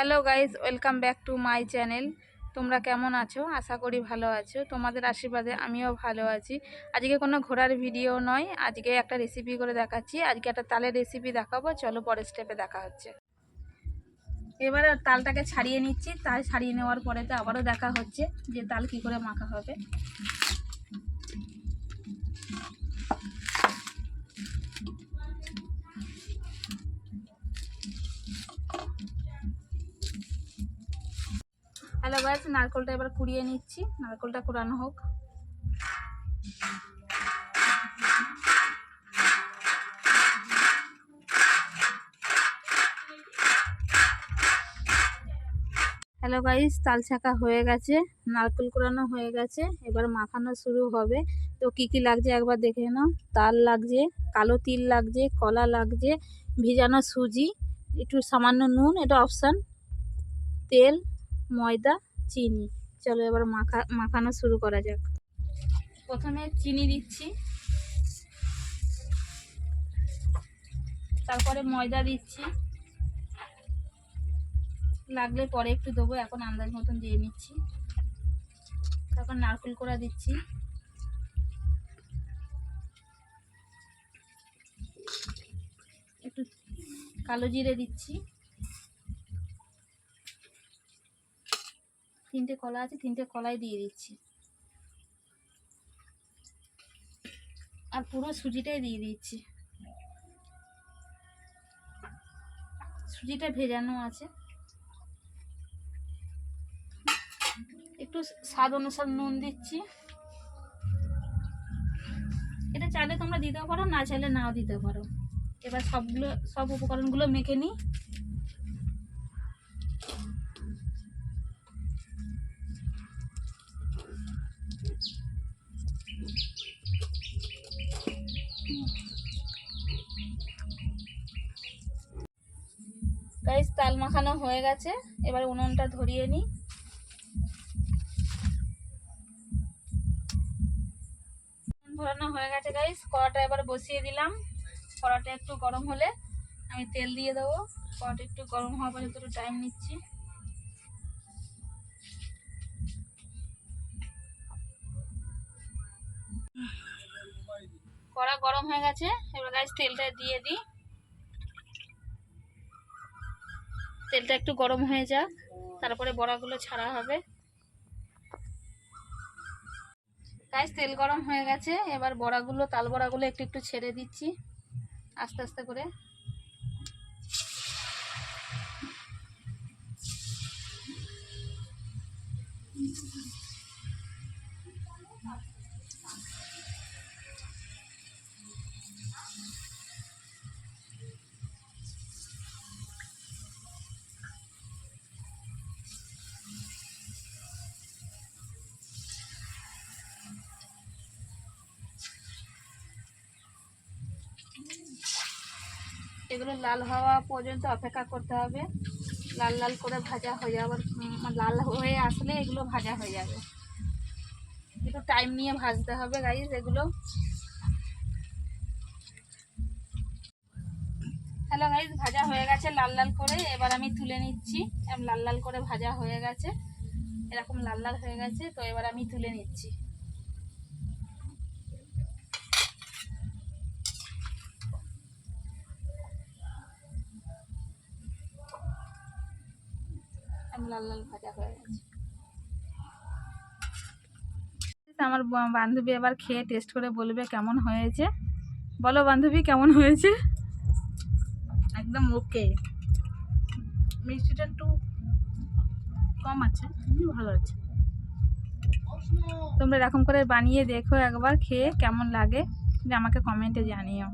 Hello guys, welcome back to my channel. তোমরা কেমন আছো? আশা করি ভালো আছো। তোমাদের আশীর্বাদে আমিও ভালো আছি। আজকে কোনো ঘোরার ভিডিও নয়, আজকে একটা রেসিপি করে দেখাচ্ছি। আজকে একটা তালের রেসিপি দেখাবো, চলো পরের স্টেপে দেখা হচ্ছে। এবারে তালটাকে ছাড়িয়ে নিচ্ছি। তাল ছাড়িয়ে নেওয়ার পরে তো আবারও দেখা হচ্ছে যে তাল কি করে মাখা হবে। হ্যালো গাইস, নারকেলটা এবার কুড়িয়ে নিচ্ছি। নারকেলটা কুড়ানো হোক। হ্যালো গাইস, তাল ছাঁকা হয়ে গেছে, নারকেল কোড়ানো হয়ে গেছে, এবার মাখানো শুরু হবে। তো কি কি লাগছে একবার দেখে নাও। তাল লাগছে, কালো তিল লাগছে, কলা লাগছে, ভিজানো সুজি, একটু সামান্য নুন, এটা অপশান, তেল, ময়দা, চিনি। চলো এবার মাখানো শুরু করা যাক। প্রথমে চিনি দিচ্ছি, তারপরে ময়দা দিচ্ছি, লাগলে পরে একটু দেবো, এখন আন্দাজ মতন দিয়ে নিচ্ছি। তারপর নারকেল কোড়া দিচ্ছি, একটু কালো জিরে দিচ্ছি, 3টে কলা আছে, 3টে কলাই দিয়ে দিচ্ছি, আর পুরো সুজিটাই দিয়ে দিচ্ছি। সুজিটা ভেজানো আছে। একটু স্বাদ অনুসার নুন দিচ্ছি। এটা চাইলে তোমরা দিতেও পারো, না চাইলে নাও দিতে পারো। এবার সব উপকরণগুলো মেখে নিই। গাইস, তাল মাখানো হয়ে গেছে, এবার উনুনটা ধরিয়ে নিই। ধরানো হয়ে গেছে গাইস, কড়াটা এবার বসিয়ে দিলাম। কড়াটা একটু গরম হলে আমি তেল দিয়ে দেবো। কড়াটা একটু গরম হওয়া পর্যন্ত একটু টাইম নিচ্ছি। কড়া গরম হয়ে গেছে, এবার গাইস তেলটা দিয়ে দিই। তেলটা একটু গরম হয়ে যাক, তারপরে বড়াগুলো ছাড়া হবে। গাইস, তেল গরম হয়ে গেছে, এবার তাল বড়াগুলো একটু একটু ছেড়ে দিচ্ছি আস্তে আস্তে করে। এগুলো লাল হওয়া পর্যন্ত অপেক্ষা করতে হবে। লাল লাল করে ভাজা হয়ে যাবে, লাল হয়ে আসলে এগুলো ভাজা হয়ে যাবে। একটু টাইম নিয়ে ভাজতে হবে গাইস এগুলো। হ্যালো গাইস, ভাজা হয়ে গেছে লাল লাল করে, এবার আমি তুলে নিচ্ছি। লাল লাল করে ভাজা হয়ে গেছে, এরকম লাল লাল হয়ে গেছে, তো এবার আমি তুলে নিচ্ছি। লাল লাল ভাজা হয়ে গেছে। আমার বান্ধবী এবার খেয়ে টেস্ট করে বলবে কেমন হয়েছে। বলো বান্ধবী, কেমন হয়েছে? একদম ওকে। মিষ্টিটা একটু কম আছে, ভালো আছে। তোমরা এরকম করে বানিয়ে দেখো একবার, খেয়ে কেমন লাগে যে আমাকে কমেন্টে জানিও।